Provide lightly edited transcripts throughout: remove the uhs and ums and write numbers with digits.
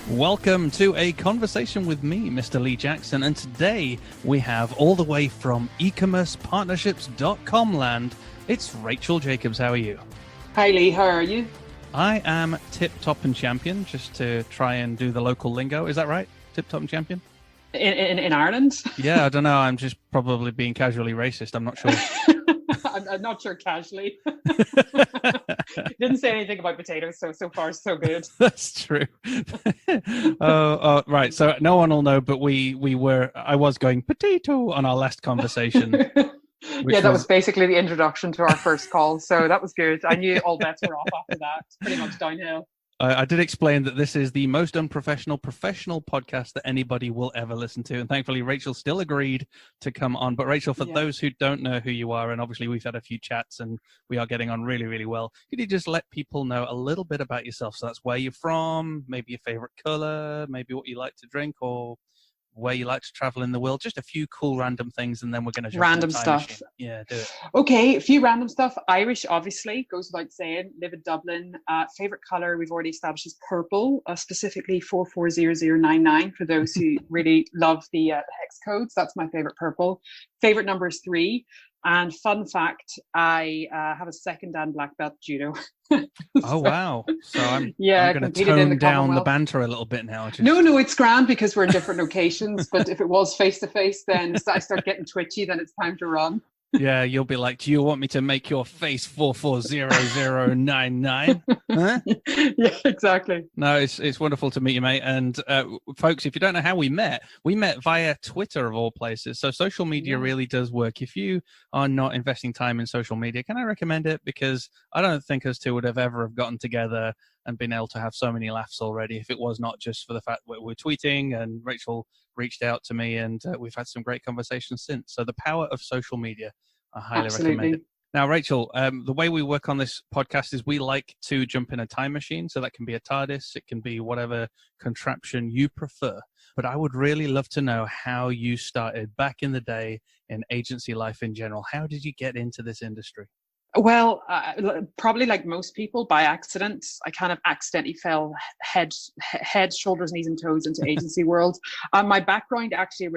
Welcome to a conversation with me, Mr. Lee Jackson, and today we have all the way from e-commercepartnerships.com land, it's Rachel Jacobs. How are you? Hi Lee, how are you? I am tip-top and champion, just to try and do the local lingo. Is that right? Tip-top and champion? In Ireland? Yeah, I don't know. I'm just probably being casually racist. I'm not sure. I'm not sure casually. Didn't say anything about potatoes, so far so good. That's true. Right. So no one will know, but I was going potato on our last conversation. Yeah, that was basically the introduction to our first call, so that was good. I knew all bets were off after that. It's pretty much downhill. I did explain that this is the most unprofessional professional podcast that anybody will ever listen to. And thankfully, Rachel still agreed to come on. But Rachel, for those who don't know who you are, and obviously we've had a few chats and we are getting on really, really well, could you just let people know a little bit about yourself? So that's where you're from, maybe your favorite color, maybe what you like to drink, or where you like to travel in the world, just a few cool random things, and then we're going to jump random into the stuff. machine. Yeah, do it. Okay, a few random stuff. Irish, obviously, goes without saying. Live in Dublin. Favorite color we've already established is purple, specifically 440099 for those who really love the hex codes. That's my favorite purple. Favorite number is 3. And fun fact, I have a second Dan black belt judo. Oh, wow. So I'm going to tone down the banter a little bit now. No, it's grand because we're in different locations. But if it was face-to-face, then I start getting twitchy, then it's time to run. Yeah, you'll be like, do you want me to make your face 440099? Huh? Yeah, exactly. No, it's wonderful to meet you, mate. And folks, if you don't know how we met via Twitter of all places. So social media really does work. If you are not investing time in social media, can I recommend it? Because I don't think us two would have ever have gotten together and been able to have so many laughs already if it was not just for the fact that we're tweeting and Rachel reached out to me and we've had some great conversations since. So the power of social media, I highly recommend it. Now, Rachel, the way we work on this podcast is we like to jump in a time machine. So that can be a TARDIS, it can be whatever contraption you prefer. But I would really love to know how you started back in the day in agency life in general. How did you get into this industry? Well, probably like most people, by accident. I kind of accidentally fell head, shoulders, knees, and toes into agency world. My background actually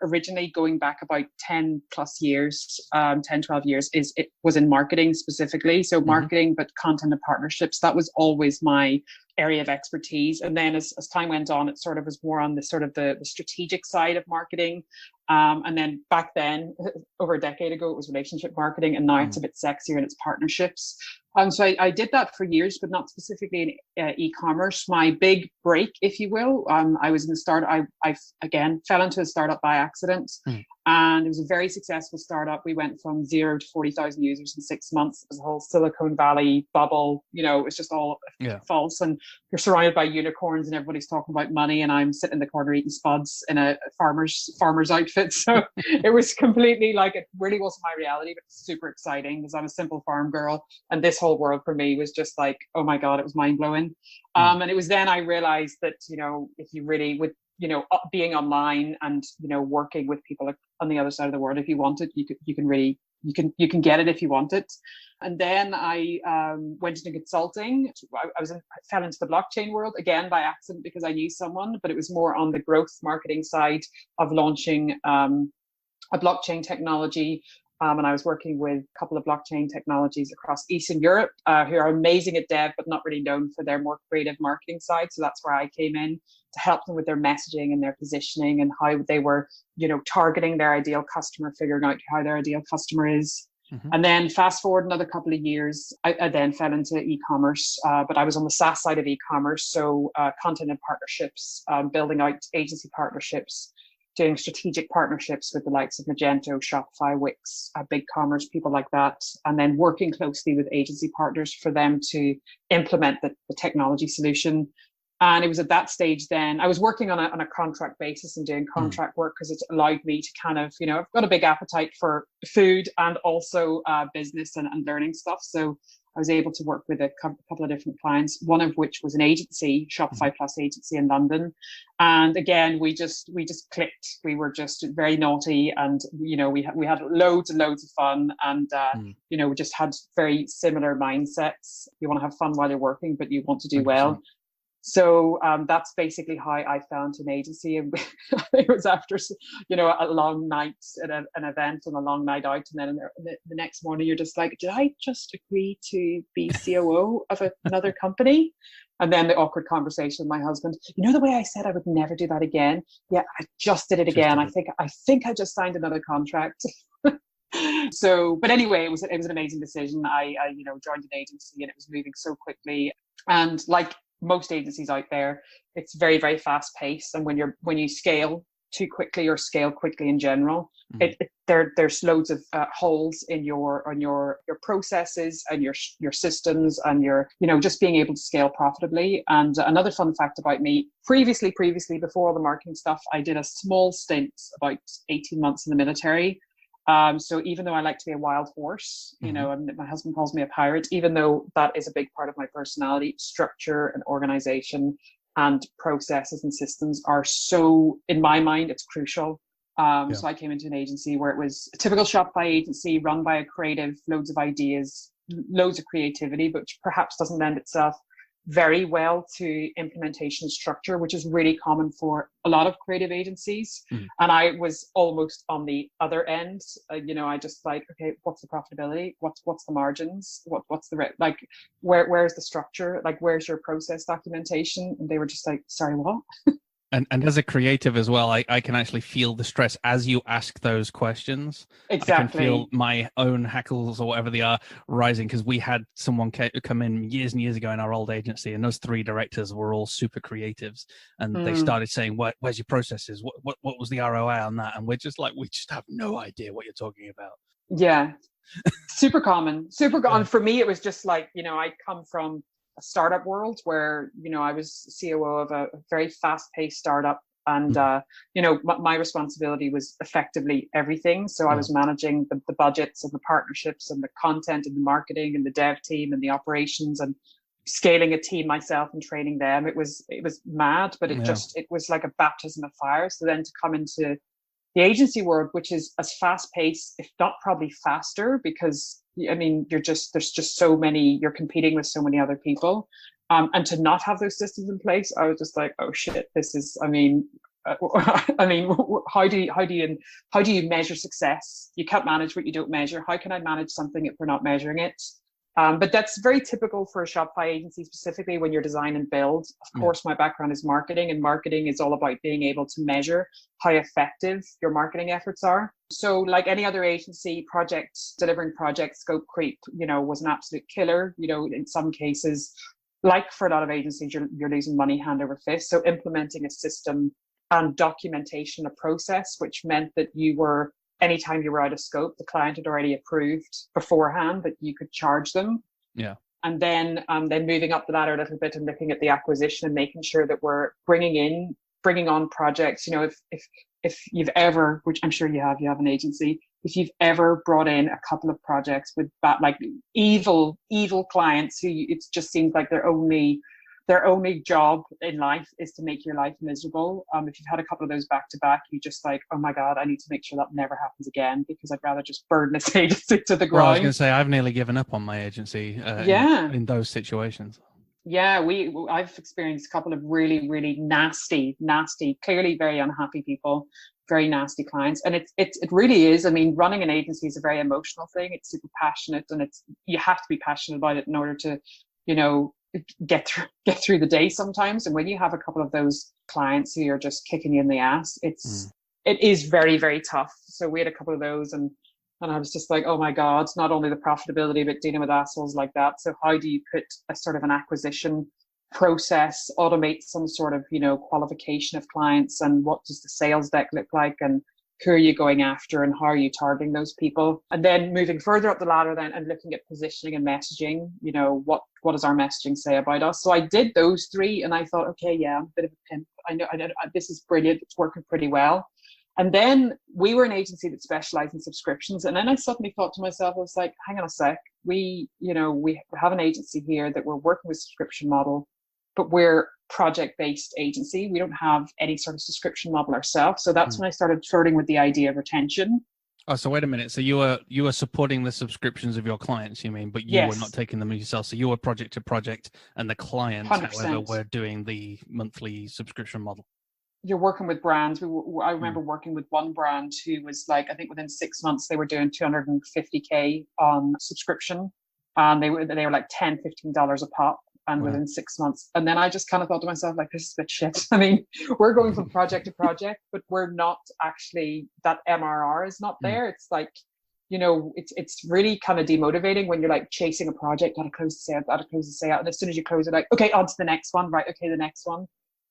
originally going back about 10 plus years, 10, 12 years, it was in marketing specifically. So marketing, but content and partnerships, that was always my area of expertise. And then as time went on, it sort of was more on the sort of the strategic side of marketing. And then back then, over a decade ago, it was relationship marketing, and now it's a bit sexier and it's partnerstartups. So I did that for years, but not specifically in e-commerce. My big break, if you will, I was in the startup. I again fell into a startup by accident, and it was a very successful startup. We went from 0 to 40,000 users in 6 months. It was a whole Silicon Valley bubble. You know, it's just all false. And you're surrounded by unicorns, and everybody's talking about money, and I'm sitting in the corner eating spuds in a farmer's outfit. So it was completely like, it really wasn't my reality, but it's super exciting because I'm a simple farm girl, and this whole world for me was just like, oh my God, it was mind blowing. And it was then I realized that, you know, if you really, with, you know, being online and, you know, working with people on the other side of the world, if you want it, you can get it if you want it. And then I went into consulting. I fell into the blockchain world again by accident because I knew someone, but it was more on the growth marketing side of launching a blockchain technology. And I was working with a couple of blockchain technologies across Eastern Europe who are amazing at dev, but not really known for their more creative marketing side. So that's where I came in to help them with their messaging and their positioning and how they were, you know, targeting their ideal customer, figuring out how their ideal customer is. And then fast forward another couple of years, I then fell into e-commerce, but I was on the SaaS side of e-commerce. So content and partnerships, building out agency partnerships, doing strategic partnerships with the likes of Magento, Shopify, Wix, BigCommerce, people like that, and then working closely with agency partners for them to implement the technology solution. And it was at that stage then, I was working on a contract basis and doing contract work because it allowed me to kind of, you know, I've got a big appetite for food and also business and learning stuff. So I was able to work with a couple of different clients, one of which was an agency, Shopify Plus agency in London. And again, we just clicked. We were just very naughty, and you know, we had loads and loads of fun, and you know, we just had very similar mindsets. You want to have fun while you're working, but you want to do 100%. Well. So that's basically how I found an agency. And it was after, a long night at an event and a long night out. And then the next morning, you're just like, did I just agree to be COO of another company? And then the awkward conversation with my husband, the way I said I would never do that again. Yeah, I just did it again. I think I just signed another contract. So, but anyway, it was an amazing decision. I joined an agency and it was moving so quickly. And like most agencies out there, it's very, very fast paced. And when you scale too quickly or scale quickly in general, there's loads of holes in your processes and your systems and your just being able to scale profitably. And another fun fact about me, previously before all the marketing stuff, I did a small stint, about 18 months in the military. So even though I like to be a wild horse, and my husband calls me a pirate, even though that is a big part of my personality, structure and organization and processes and systems are so, in my mind, it's crucial. So I came into an agency where it was a typical Shopify agency run by a creative, loads of ideas, loads of creativity, but perhaps doesn't lend itself very well to implementation structure, which is really common for a lot of creative agencies. And I was almost on the other end. I just like, okay, what's the profitability? What's the margins? What's the where's the structure? Like, where's your process documentation? And they were just like, sorry, what? And as a creative as well, I can actually feel the stress as you ask those questions. Exactly. I can feel my own hackles or whatever they are rising, because we had someone come in years and years ago in our old agency, and those 3 directors were all super creatives, and they started saying, where's your processes? What was the ROI on that? And we're just like, we just have no idea what you're talking about. Yeah. Super common. Yeah. For me, it was just like, I come from a startup world where I was COO of a very fast-paced startup, and my responsibility was effectively everything. So I was managing the budgets and the partnerships and the content and the marketing and the dev team and the operations and scaling a team myself and training them. It was mad, but it was like a baptism of fire. So then to come into the agency world, which is as fast-paced, if not probably faster, because there's just so many, you're competing with so many other people, and to not have those systems in place, I was just like, oh shit, this is, how do you measure success? You can't manage what you don't measure. How can I manage something if we're not measuring it? But that's very typical for a Shopify agency, specifically when you're design and build. Of course, my background is marketing, and marketing is all about being able to measure how effective your marketing efforts are. So like any other agency, delivering project scope creep, was an absolute killer. In some cases, like for a lot of agencies, you're losing money hand over fist. So implementing a system and documentation, a process, which meant that anytime you were out of scope, the client had already approved beforehand that you could charge them. Yeah. And then moving up the ladder a little bit and looking at the acquisition and making sure that we're bringing on projects. If you've ever, which I'm sure you have an agency, if you've ever brought in a couple of projects with that, like evil clients who it just seems like their only job in life is to make your life miserable. If you've had a couple of those back to back, you just like, oh my God, I need to make sure that never happens again, because I'd rather just burn this agency to the ground. Well, I was going to say, I've nearly given up on my agency in those situations. Yeah, I've experienced a couple of really, really nasty, clearly very unhappy people, very nasty clients. And it really is. Running an agency is a very emotional thing. It's super passionate, and you have to be passionate about it in order to, get through the day sometimes. And when you have a couple of those clients who are just kicking you in the ass, it is very, very tough. So we had a couple of those, and I was just like, oh my God, it's not only the profitability, but dealing with assholes like that. So how do you put a sort of an acquisition process, automate some sort of, qualification of clients, and what does the sales deck look like, and who are you going after, and how are you targeting those people? And then moving further up the ladder then and looking at positioning and messaging, what does our messaging say about us? So I did those 3, and I thought, okay, yeah, I'm a bit of a pimp. I know this is brilliant. It's working pretty well. And then we were an agency that specialized in subscriptions. And then I suddenly thought to myself, I was like, hang on a sec. We have an agency here that we're working with subscription model, but we're project-based agency. We don't have any sort of subscription model ourselves. So that's when I started flirting with the idea of retention. Oh, so wait a minute. So you were supporting the subscriptions of your clients, you mean, but you were not Yes, taking them yourself. So you were project to project, and the clients, however, 100%. were doing the monthly subscription model. You're working with brands. I Hmm. remember working with one brand who was like, I think within 6 months they were doing 250K on subscription, and they were like $10-15 a pop. And Wow. within 6 months, and then I just kind of thought to myself, like, this is a bit shit. I mean, we're going from project to project, but we're not actually, that MRR is not Mm. there. It's like, it's really kind of demotivating when you're like chasing a project, gotta close the sale, gotta close the sale, and as soon as you close it, like, okay, on to the next one, right? Okay, the next one,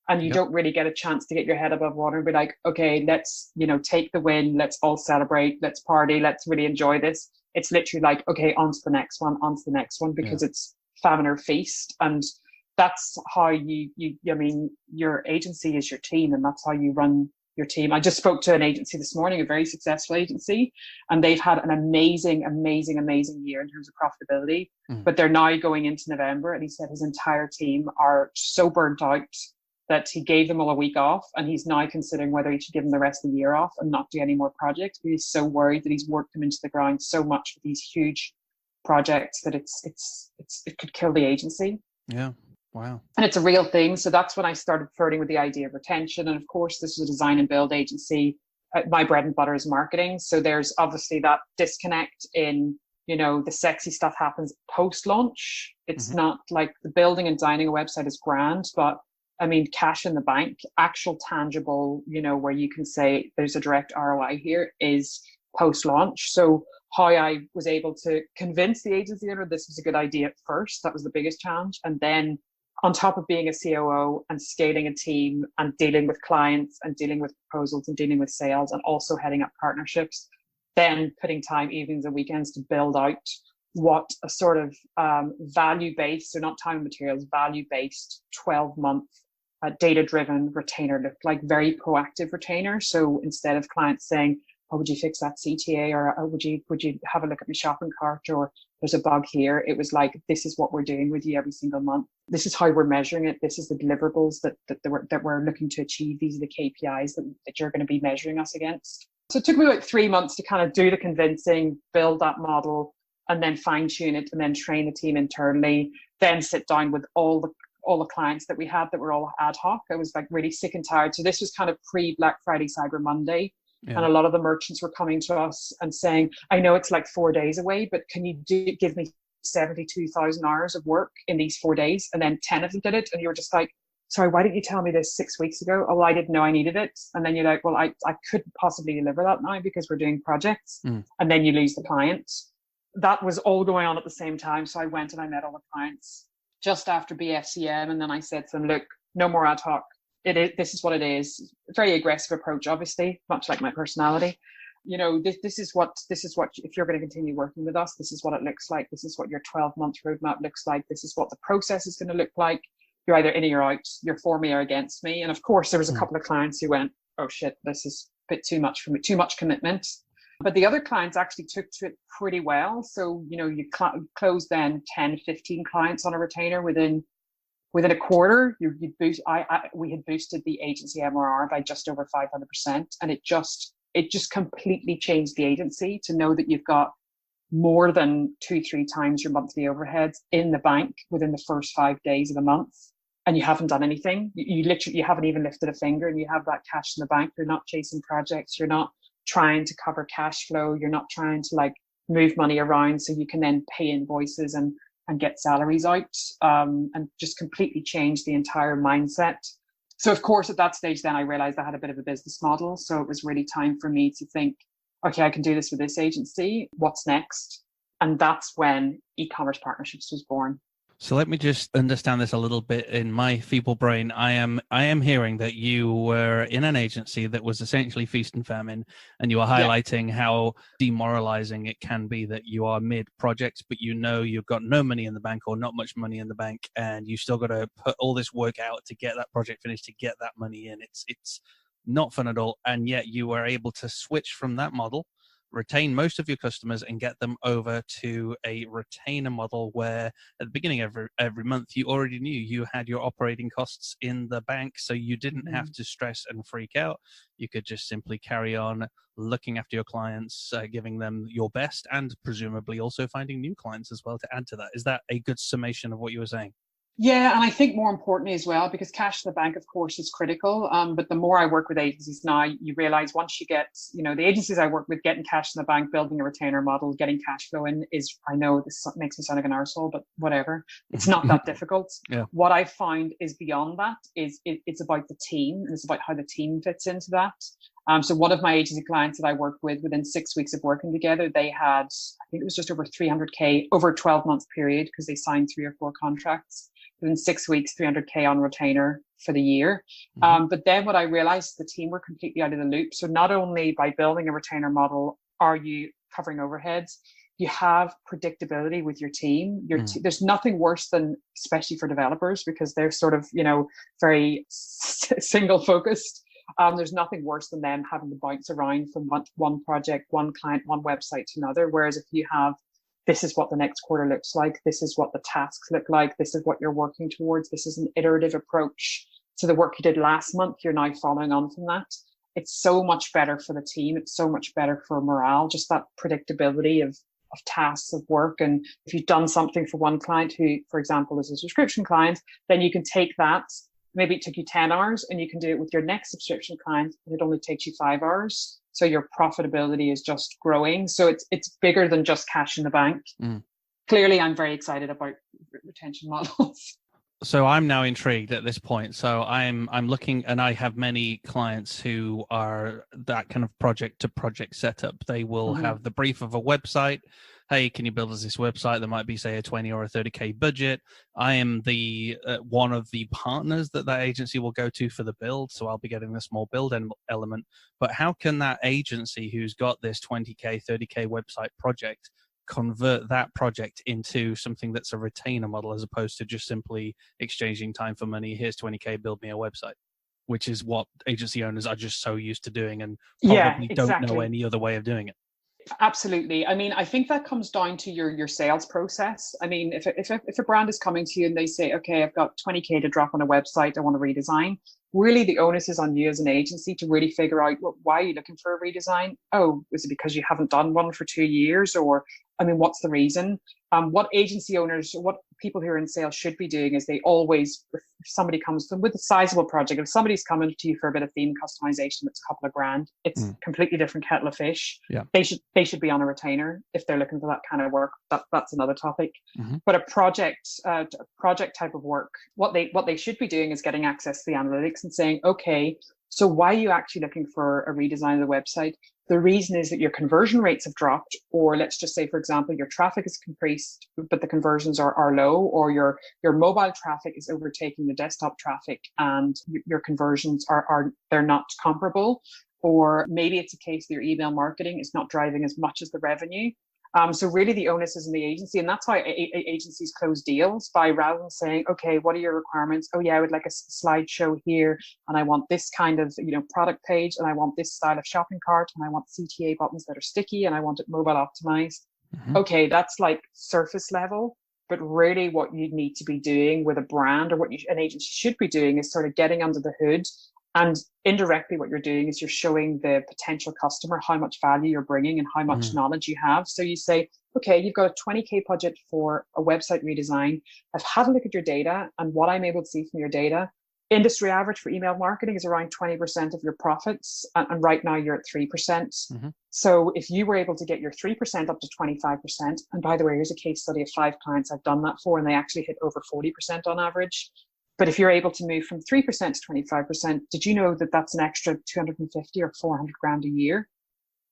and you Yep. don't really get a chance to get your head above water and be like, okay, let's, take the win, let's all celebrate, let's party, let's really enjoy this. It's literally like, okay, on to the next one, on to the next one, Yeah. because it's famine or feast. And that's how I mean, your agency is your team, and that's how you run your team. I just spoke to an agency this morning, a very successful agency, and they've had an amazing, amazing, amazing year in terms of profitability. Mm. But they're now going into November, and he said his entire team are so burnt out that he gave them all a week off, and he's now considering whether he should give them the rest of the year off and not do any more projects. But he's so worried that he's worked them into the ground so much with these huge projects that it could kill the agency. Yeah. Wow. And it's a real thing. So that's when I started flirting with the idea of retention. And of course, this is a design and build agency. My bread and butter is marketing. So there's obviously that disconnect in, the sexy stuff happens post launch. It's Hmm. not like the building and designing a website is grand, but I mean, cash in the bank, actual tangible, where you can say there's a direct ROI here, is post launch. So how I was able to convince the agency owner this was a good idea at first, that was the biggest challenge. And then on top of being a COO and scaling a team and dealing with clients and dealing with proposals and dealing with sales and also heading up partnerships, then putting time, evenings and weekends to build out what a sort of value-based, so not time and materials, value-based 12-month data-driven retainer looked like, very proactive retainer. So instead of clients saying, oh, would you fix that CTA, or oh, would you have a look at my shopping cart, or there's a bug here, it was like, this is what we're doing with you every single month. This is how we're measuring it. This is the deliverables that we're looking to achieve. These are the KPIs that you're going to be measuring us against. So it took me about 3 months to kind of do the convincing, build that model, and then fine tune it, and then train the team internally, then sit down with all the clients that we had that were all ad hoc. I was like really sick and tired. So this was kind of pre Black Friday, Cyber Monday. Yeah. And a lot of the merchants were coming to us and saying, I know it's like 4 days away, but can you give me 72,000 hours of work in these 4 days? And then 10 of them did it. And you were just like, sorry, why didn't you tell me this 6 weeks ago? Oh, I didn't know I needed it. And then you're like, well, I couldn't possibly deliver that now because we're doing projects. Mm. And then you lose the client. That was all going on at the same time. So I went and I met all the clients just after BFCM. And then I said to them, look, no more ad hoc. This is what it is. Very aggressive approach, obviously, much like my personality. This is what, if you're going to continue working with us, this is what it looks like. This is what your 12-month roadmap looks like. This is what the process is going to look like. You're either in or you're out. You're for me or against me. And of course, there was a couple of clients who went, oh shit, this is a bit too much for me, too much commitment. But the other clients actually took to it pretty well. So, you close then 10, 15 clients on a retainer within a quarter. We had boosted the agency MRR by just over 500%. And it just completely changed the agency to know that you've got more than 2-3 times your monthly overheads in the bank within the first 5 days of the month. And you haven't done anything. You haven't even lifted a finger, and you have that cash in the bank. You're not chasing projects. You're not trying to cover cash flow. You're not trying to move money around so you can then pay invoices and get salaries out, and just completely change the entire mindset. So of course, at that stage, then I realized I had a bit of a business model. So it was really time for me to think, okay, I can do this with this agency. What's next? And that's when e-commerce partnerships was born. So let me just understand this a little bit in my feeble brain. I am hearing that you were in an agency that was essentially feast and famine, and you were highlighting how demoralizing it can be that you are mid-project, but you've got no money in the bank or not much money in the bank, and you still got to put all this work out to get that project finished, to get that money in. It's not fun at all, and yet you were able to switch from that model retain most of your customers and get them over to a retainer model where at the beginning of every month, you already knew you had your operating costs in the bank, so you didn't have to stress and freak out. You could just simply carry on looking after your clients, giving them your best, and presumably also finding new clients as well to add to that. Is that a good summation of what you were saying? Yeah, and I think more importantly as well, because cash in the bank, of course, is critical. But the more I work with agencies now, you realize once you get, the agencies I work with, getting cash in the bank, building a retainer model, getting cash flow in is, I know this makes me sound like an arsehole, but whatever. It's not that difficult. Yeah. What I find is beyond that is it's about the team, and it's about how the team fits into that. So one of my agency clients that I worked with, within 6 weeks of working together, they had, I think it was just over 300K over a 12-month period, because they signed 3 or 4 contracts. Within 6 weeks, 300K on retainer for the year. But then what I realized, the team were completely out of the loop. So not only by building a retainer model are you covering overheads, you have predictability with your team. There's nothing worse than, especially for developers, because they're sort of, very single focused. There's nothing worse than them having to bounce around from one project, one client, one website to another. Whereas if you have, this is what the next quarter looks like, this is what the tasks look like, this is what you're working towards, this is an iterative approach to the work you did last month, you're now following on from that. It's so much better for the team. It's so much better for morale, just that predictability of tasks, of work. And if you've done something for one client who, for example, is a subscription client, then you can take that. Maybe it took you 10 hours and you can do it with your next subscription client, and it only takes you 5 hours. So your profitability is just growing. So it's bigger than just cash in the bank. Clearly, I'm very excited about retention models. So I'm now intrigued at this point. So I'm looking, and I have many clients who are that kind of project to project setup. They will have the brief of a website. Hey, can you build us this website? There might be, say, a 20 or a 30K budget. I am the one of the partners that agency will go to for the build, so I'll be getting the small build element. But how can that agency who's got this 20K, 30K website project convert that project into something that's a retainer model, as opposed to just simply exchanging time for money? Here's 20K, build me a website, which is what agency owners are just so used to doing and probably don't know any other way of doing it. Absolutely. I mean, I think that comes down to your sales process. I mean, if a brand is coming to you and they say, okay, I've got 20K to drop on a website, I want to redesign. Really, the onus is on you as an agency to really figure out, well, why are you looking for a redesign? Oh, is it because you haven't done one for 2 years? Or, I mean, what's the reason? What agency owners, what people who are in sales should be doing is they always, if somebody comes to them with a sizable project, if somebody's coming to you for a bit of theme customization, it's a couple of grand, it's completely different kettle of fish. Yeah. They should be on a retainer if they're looking for that kind of work. That's another topic. But a project type of work, what they should be doing is getting access to the analytics and saying, okay, so why are you actually looking for a redesign of the website? The reason is that your conversion rates have dropped, or let's just say, for example, your traffic is increased, but the conversions are low, or your mobile traffic is overtaking the desktop traffic and your conversions they're not comparable. Or maybe it's a case that your email marketing is not driving as much as the revenue. So really the onus is in the agency, and that's why agencies close deals, by rather than saying, okay, what are your requirements? Oh yeah, I would like a slideshow here, and I want this kind of product page, and I want this style of shopping cart, and I want CTA buttons that are sticky, and I want it mobile optimized. Okay, that's like surface level. But really what you need to be doing with a brand, or what an agency should be doing, is sort of getting under the hood. And indirectly what you're doing is you're showing the potential customer how much value you're bringing and how much knowledge you have. So you say, okay, you've got a 20K budget for a website redesign. I've had a look at your data, and what I'm able to see from your data, industry average for email marketing is around 20% of your profits. And right now you're at 3%. So if you were able to get your 3% up to 25%, and by the way, here's a case study of 5 clients I've done that for, and they actually hit over 40% on average. But if you're able to move from 3% to 25%, did you know that that's an extra 250 or 400 grand a year?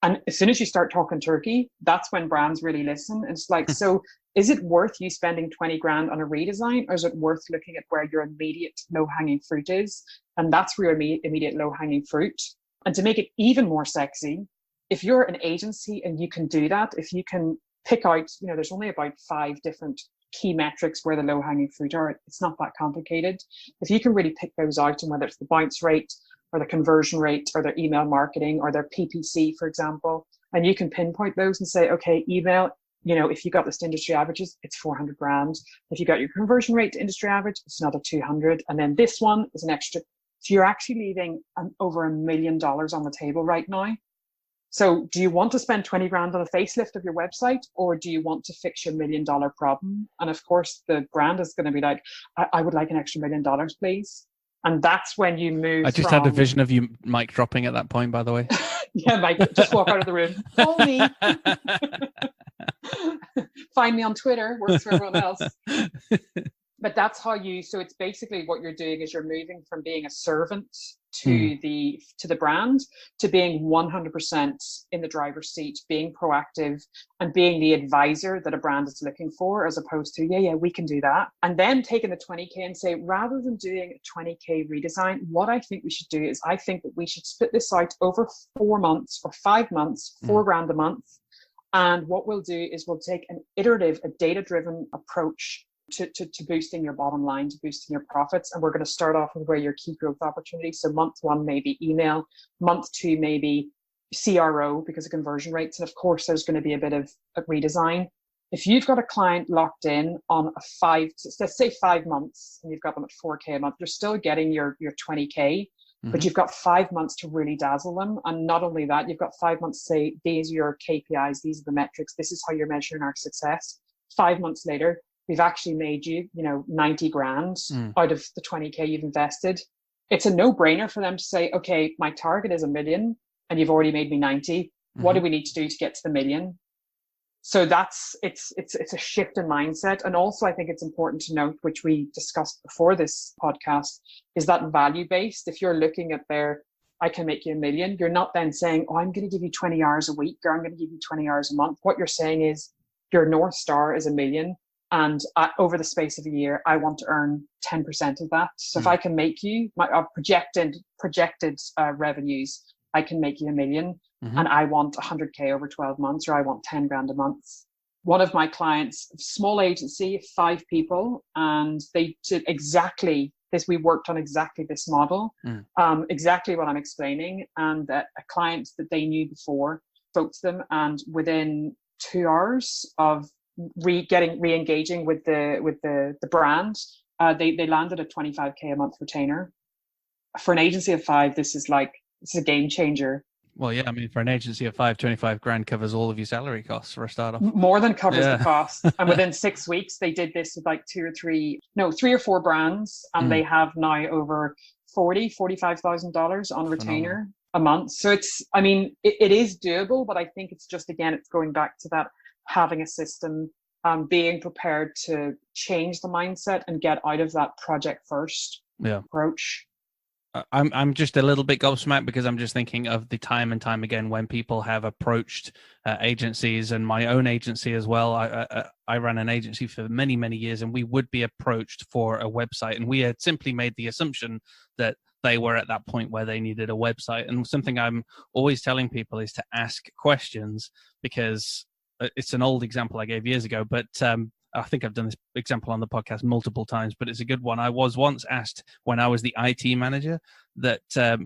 And as soon as you start talking turkey, that's when brands really listen. And it's like, so is it worth you spending 20 grand on a redesign, or is it worth looking at where your immediate low-hanging fruit is? And that's where your immediate low-hanging fruit. And to make it even more sexy, if you're an agency and you can do that, if you can pick out, there's only about 5 different key metrics where the low-hanging fruit are. It's not that complicated. If you can really pick those out, and whether it's the bounce rate or the conversion rate or their email marketing or their PPC, for example, And you can pinpoint those and say, okay, email, if you got this to industry averages, it's 400 grand. If you got your conversion rate to industry average, it's another 200. And then this one is an extra. So you're actually leaving over $1 million on the table right now. So do you want to spend 20 grand on a facelift of your website, or do you want to fix your $1 million problem? And of course, the brand is going to be like, I would like an extra $1 million, please. And that's when you move. I just had a vision of you mic dropping at that point, by the way. Yeah, Mike, just walk out of the room. Call me. Find me on Twitter, works for everyone else. But that's how so it's basically what you're doing is you're moving from being a servant to the brand to being 100% in the driver's seat, being proactive and being the advisor that a brand is looking for, as opposed to, yeah, we can do that. And then taking the 20K and say, rather than doing a 20K redesign, what I think we should do is I think that we should split this out over 4 months or 5 months, 4 grand a month. And what we'll do is we'll take an iterative, a data-driven approach to boosting your bottom line, to boosting your profits. And we're going to start off with where your key growth opportunities. So month 1, maybe email. Month 2, maybe CRO because of conversion rates. And of course, there's going to be a bit of a redesign. If you've got a client locked in on let's say 5 months, and you've got them at 4K a month, you're still getting your 20K, but you've got 5 months to really dazzle them. And not only that, you've got 5 months to say, these are your KPIs, these are the metrics, this is how you're measuring our success. 5 months later, we've actually made you, 90 grand out of the 20K you've invested. It's a no-brainer for them to say, okay, my target is $1 million and you've already made me 90. What do we need to do to get to the $1 million? So it's a shift in mindset. And also I think it's important to note, which we discussed before this podcast, is that value-based. If you're looking at I can make you $1 million, you're not then saying, oh, I'm going to give you 20 hours a week, or I'm going to give you 20 hours a month. What you're saying is your North Star is $1 million. And over the space of a year, I want to earn 10% of that. So if I can make you my projected revenues, I can make you $1 million, and I want 100K over 12 months, or I want 10 grand a month. One of my clients, small agency, 5 people, and they did exactly this. We worked on exactly this model, exactly what I'm explaining. And a client that they knew before spoke to them, and within 2 hours of re-engaging with the brand, they landed a 25K a month retainer. For an agency of 5, this is a game changer. Well, yeah, I mean, for an agency of 5, 25 grand covers all of your salary costs for a startup. More than covers the cost. And within 6 weeks, they did this with 3 or 4 brands, and they have now over $45,000 on retainer a month. So it is doable, but I think it's just, again, it's going back to that having a system, being prepared to change the mindset and get out of that project first approach. I'm just a little bit gobsmacked because I'm just thinking of the time and time again when people have approached agencies, and my own agency as well. I ran an agency for many, many years, and we would be approached for a website, and we had simply made the assumption that they were at that point where they needed a website. And something I'm always telling people is to ask questions, because it's an old example I gave years ago, but I think I've done this example on the podcast multiple times, but it's a good one. I was once asked when I was the IT manager that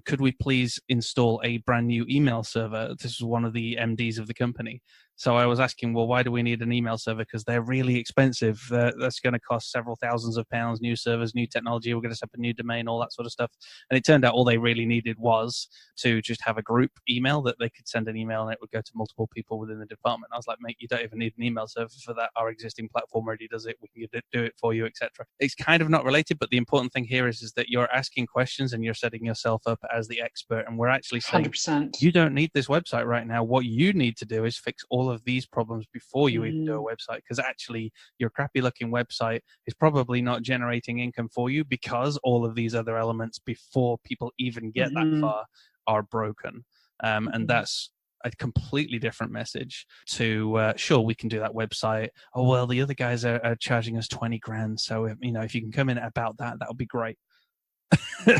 could we please install a brand new email server? This was one of the MDs of the company. So I was asking, well, why do we need an email server? Because they're really expensive. That's going to cost several thousands of pounds, new servers, new technology. We're going to set up a new domain, all that sort of stuff. And it turned out all they really needed was to just have a group email that they could send an email and it would go to multiple people within the department. I was like, mate, you don't even need an email server for that. Our existing platform already does it. We can do it for you, etc. It's kind of not related, but the important thing here is that you're asking questions and you're setting yourself up as the expert. And we're actually saying, 100%. You don't need this website right now. What you need to do is fix all of these problems before you even do a website, because actually your crappy looking website is probably not generating income for you because all of these other elements before people even get that far are broken. And that's a completely different message to sure, we can do that website. Oh, well, the other guys are charging us 20 grand. So, if you can come in at about that would be great.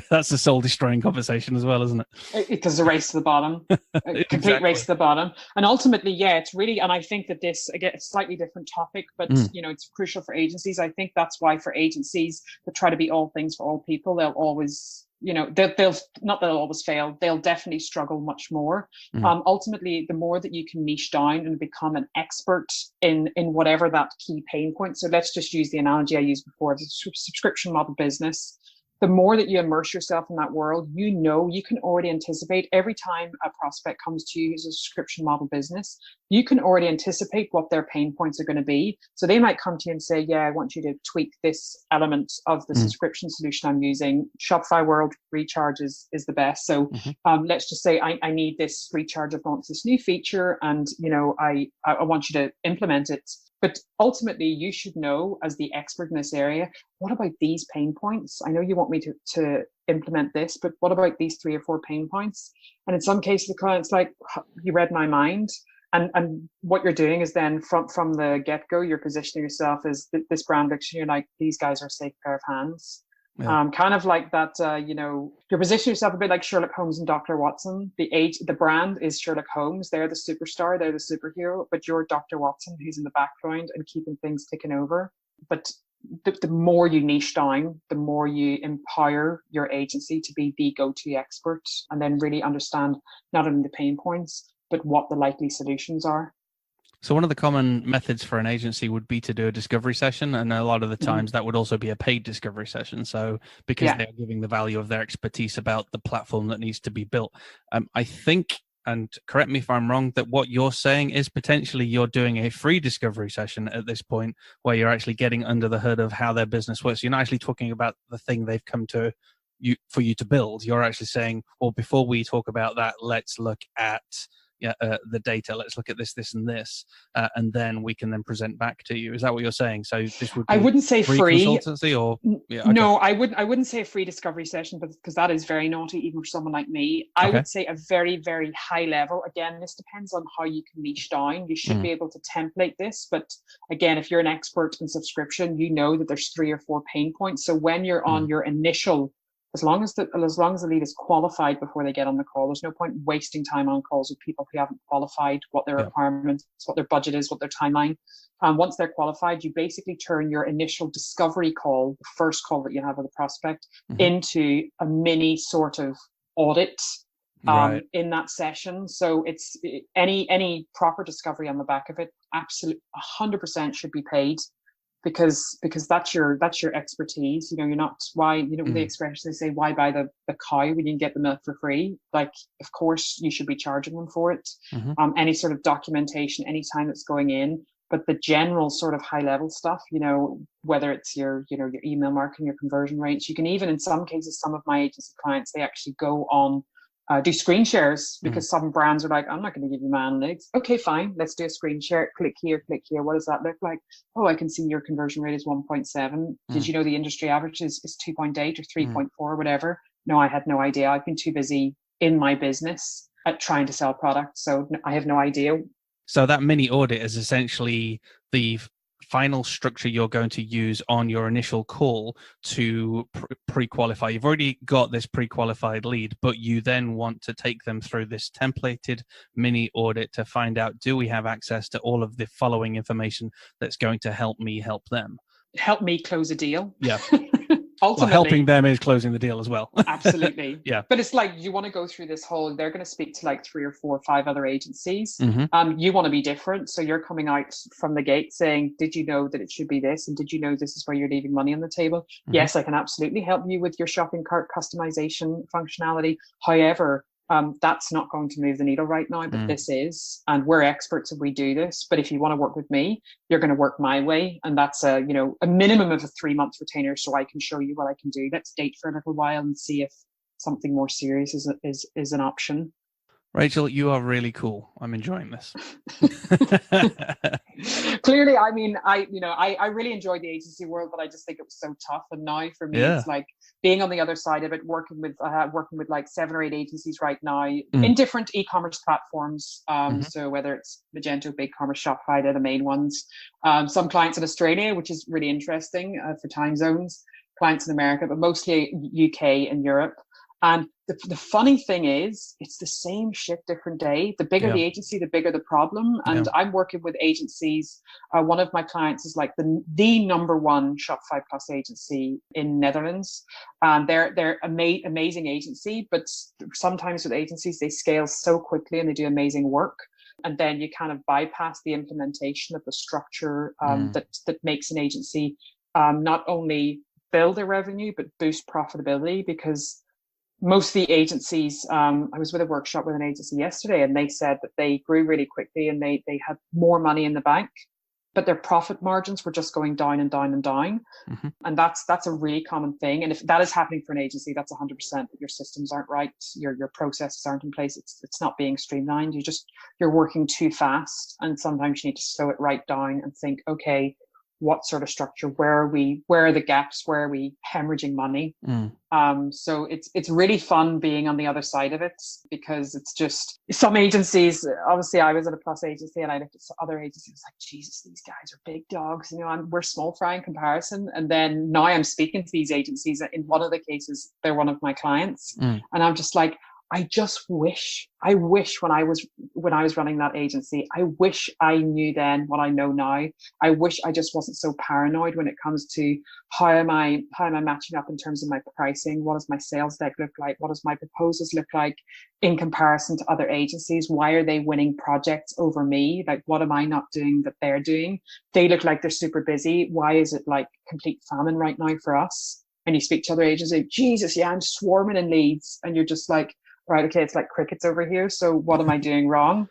That's a soul destroying conversation as well, isn't it? It's a race to the bottom, a complete race to the bottom. And ultimately, it's really, and I think that this, again, it's a slightly different topic, but it's crucial for agencies. I think that's why for agencies that try to be all things for all people, they'll always they'll not that they'll always fail, they'll definitely struggle much more. Ultimately, the more that you can niche down and become an expert in whatever that key pain point. So let's just use the analogy I used before, the subscription model business. The more that you immerse yourself in that world, you can already anticipate every time a prospect comes to you who's a subscription model business, you can already anticipate what their pain points are going to be. So they might come to you and say, yeah, I want you to tweak this element of the subscription solution I'm using. Shopify World Recharge is the best. So let's just say I need this recharge. I've launched this new feature and, I want you to implement it. But ultimately, you should know as the expert in this area, what about these pain points? I know you want me to implement this, but what about these 3 or 4 pain points? And in some cases, the client's like, you read my mind. And what you're doing is then from the get-go, you're positioning yourself as this brand looks, you're like, these guys are a safe pair of hands. Yeah. Kind of like that, you're positioning yourself a bit like Sherlock Holmes and Dr. Watson. The brand is Sherlock Holmes. They're the superstar. They're the superhero. But you're Dr. Watson, who's in the background and keeping things ticking over. But the more you niche down, the more you empower your agency to be the go-to expert and then really understand not only the pain points, but what the likely solutions are. So one of the common methods for an agency would be to do a discovery session. And a lot of the times that would also be a paid discovery session. So because they're giving the value of their expertise about the platform that needs to be built. I think, and correct me if I'm wrong, that what you're saying is potentially you're doing a free discovery session at this point where you're actually getting under the hood of how their business works. You're not actually talking about the thing they've come to you for you to build. You're actually saying, well, before we talk about that, let's look at the data. Let's look at this, and this, and then we can then present back to you. Is that what you're saying? So this would be I wouldn't say free consultancy, or no, I wouldn't say a free discovery session, because that is very naughty, even for someone like me. I would say a very, very high level. Again, this depends on how you can niche down. You should be able to template this, but again, if you're an expert in subscription, you know that there's 3 or 4 pain points. So when you're on your initial, as long as the lead is qualified before they get on the call, there's no point wasting time on calls with people who haven't qualified what their requirements, what their budget is, what their timeline. Once they're qualified, you basically turn your initial discovery call, the first call that you have with a prospect, into a mini sort of audit in that session. So it's any proper discovery on the back of it, absolutely 100% should be paid. Because that's your expertise. You're not the expression they say, why buy the cow when you can get the milk for free? Like, of course you should be charging them for it. Any sort of documentation, any time that's going in, but the general sort of high level stuff, whether it's your email marketing, your conversion rates, you can even, in some cases, some of my agency clients, they actually go on do screen shares, because some brands are like, I'm not going to give you my analytics. Okay, fine. Let's do a screen share. Click here. What does that look like? Oh, I can see your conversion rate is 1.7. Did you know the industry average is 2.8 or 3.4 or whatever? No, I had no idea. I've been too busy in my business at trying to sell products. So I have no idea. So that mini audit is essentially the final structure you're going to use on your initial call to pre-qualify. You've already got this pre-qualified lead, but you then want to take them through this templated mini audit to find out, do we have access to all of the following information that's going to help me help them? Help me close a deal. Yeah. Ultimately, well, helping them is closing the deal as well. Absolutely. Yeah. But it's like, you want to go through this whole, they're going to speak to like 3 or 4 or 5 other agencies. You want to be different. So you're coming out from the gate saying, did you know that it should be this? And did you know this is where you're leaving money on the table? Yes, I can absolutely help you with your shopping cart customization functionality. However, that's not going to move the needle right now, but this is, and we're experts if we do this. But if you want to work with me, you're going to work my way, and that's a minimum of a 3-month retainer, so I can show you what I can do. Let's date for a little while and see if something more serious is an option. Rachel, you are really cool. I'm enjoying this. Clearly, I mean, I really enjoyed the agency world, but I just think it was so tough. And now for me, it's like being on the other side of it, working with like 7 or 8 agencies right now in different e-commerce platforms. So whether it's Magento, BigCommerce, Shopify, they're the main ones. Some clients in Australia, which is really interesting for time zones. Clients in America, but mostly UK and Europe. And the funny thing is, it's the same shit, different day. The bigger the agency, the bigger the problem. And I'm working with agencies. One of my clients is like the number one Shopify Plus agency in Netherlands. They're amazing agency, but sometimes with agencies, they scale so quickly and they do amazing work. And then you kind of bypass the implementation of the structure that makes an agency not only build their revenue, but boost profitability. Because most of the agencies, I was with a workshop with an agency yesterday, and they said that they grew really quickly and they had more money in the bank, but their profit margins were just going down and down and down. Mm-hmm. And that's a really common thing. And if that is happening for an agency, that's 100% that your systems aren't right, your processes aren't in place, it's not being streamlined. You're working too fast, and sometimes you need to slow it right down and think, okay, what sort of structure, where are the gaps, where are we hemorrhaging money? So it's really fun being on the other side of it, because it's just some agencies. Obviously I was at a Plus agency and I looked at other agencies, I was like, Jesus, these guys are big dogs, we're small fry in comparison. And then now I'm speaking to these agencies. In one of the cases, they're one of my clients, and I'm just like, I wish when I was running that agency, I wish I knew then what I know now. I wish I just wasn't so paranoid when it comes to how am I matching up in terms of my pricing? What does my sales deck look like? What does my proposals look like in comparison to other agencies? Why are they winning projects over me? Like, what am I not doing that they're doing? They look like they're super busy. Why is it like complete famine right now for us? And you speak to other agencies, Jesus, yeah, I'm swarming in leads. And you're just like, right, okay, it's like crickets over here. So what am I doing wrong?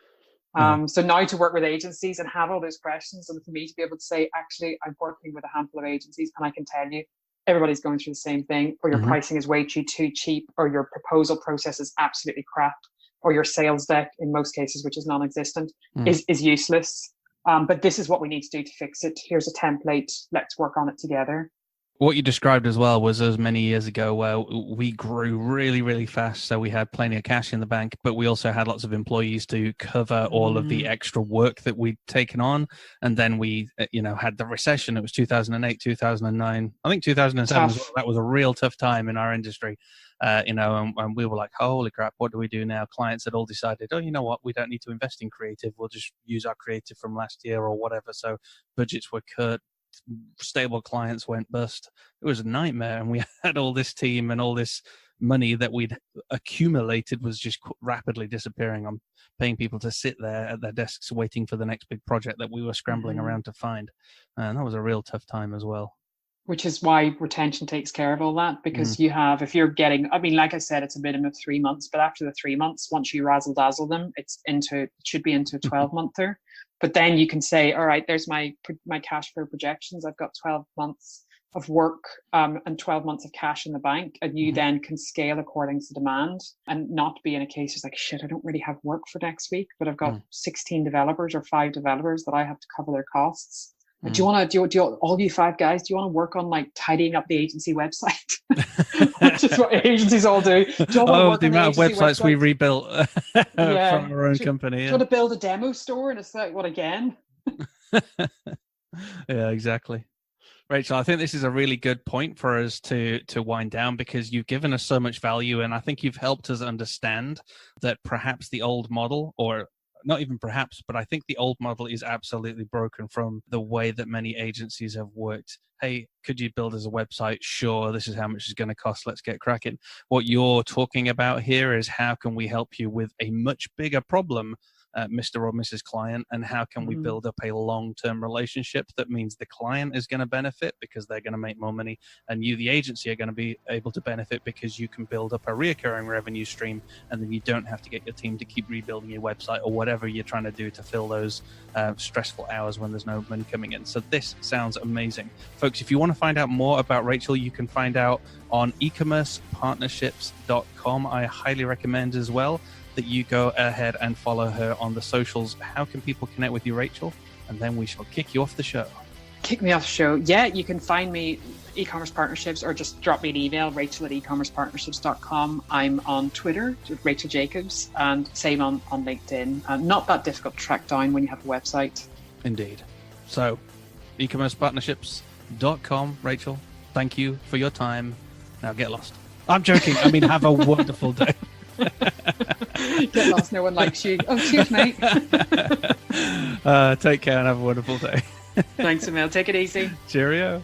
So now to work with agencies and have all those questions, and for me to be able to say, actually, I'm working with a handful of agencies and I can tell you everybody's going through the same thing, or your pricing is way too cheap, or your proposal process is absolutely crap, or your sales deck, in most cases, which is non-existent, is useless. But this is what we need to do to fix it. Here's a template. Let's work on it together. What you described as well was as many years ago where we grew really, really fast. So we had plenty of cash in the bank, but we also had lots of employees to cover all of the extra work that we'd taken on. And then we, had the recession. It was 2008, 2009, I think 2007 as well. That was a real tough time in our industry. And we were like, holy crap, what do we do now? Clients had all decided, oh, you know what? We don't need to invest in creative. We'll just use our creative from last year or whatever. So budgets were cut. Stable clients went bust. It was a nightmare, and we had all this team and all this money that we'd accumulated was just rapidly disappearing on paying people to sit there at their desks waiting for the next big project that we were scrambling around to find. And that was a real tough time as well. Which is why retention takes care of all that, because if you're getting, like I said, it's a minimum of 3 months, but after the 3 months, once you razzle dazzle them, it should be into a 12-monther. But then you can say, all right, there's my cash flow projections. I've got 12 months of work and 12 months of cash in the bank. And you then can scale according to demand, and not be in a case it's like, shit, I don't really have work for next week, but I've got 16 developers or 5 developers that I have to cover their costs. Do you want to all you 5 guys, do you want to work on like tidying up the agency website? Which is what agencies all do. The amount of websites we rebuilt from our own company. Do you want to build a demo store? And it's like, what again? Yeah, exactly. Rachel, I think this is a really good point for us to wind down, because you've given us so much value, and I think you've helped us understand that perhaps the old model, or not even perhaps, but I think the old model is absolutely broken from the way that many agencies have worked. Hey, could you build us a website? Sure, this is how much it's going to cost. Let's get cracking. What you're talking about here is how can we help you with a much bigger problem, Mr. or Mrs. Client, and how can we build up a long-term relationship that means the client is going to benefit because they're going to make more money, and you, the agency, are going to be able to benefit because you can build up a reoccurring revenue stream, and then you don't have to get your team to keep rebuilding your website or whatever you're trying to do to fill those stressful hours when there's no money coming in. So this sounds amazing. Folks, if you want to find out more about Rachel, you can find out on ecommercepartnerships.com. I highly recommend as well that you go ahead and follow her on the socials. How can people connect with you, Rachel? And then we shall kick you off the show. Kick me off the show. Yeah, you can find me e-commerce partnerships, or just drop me an email, rachel@ecommercepartnerships.com. I'm on Twitter, Rachel Jacobs, and same on LinkedIn. Not that difficult to track down when you have a website. Indeed. So, ecommercepartnerships.com. Rachel, thank you for your time. Now get lost. I'm joking. I mean, have a wonderful day. Get lost, no one likes you. Oh, cheers, mate. Take care and have a wonderful day. Thanks, Emil. Take it easy. Cheerio.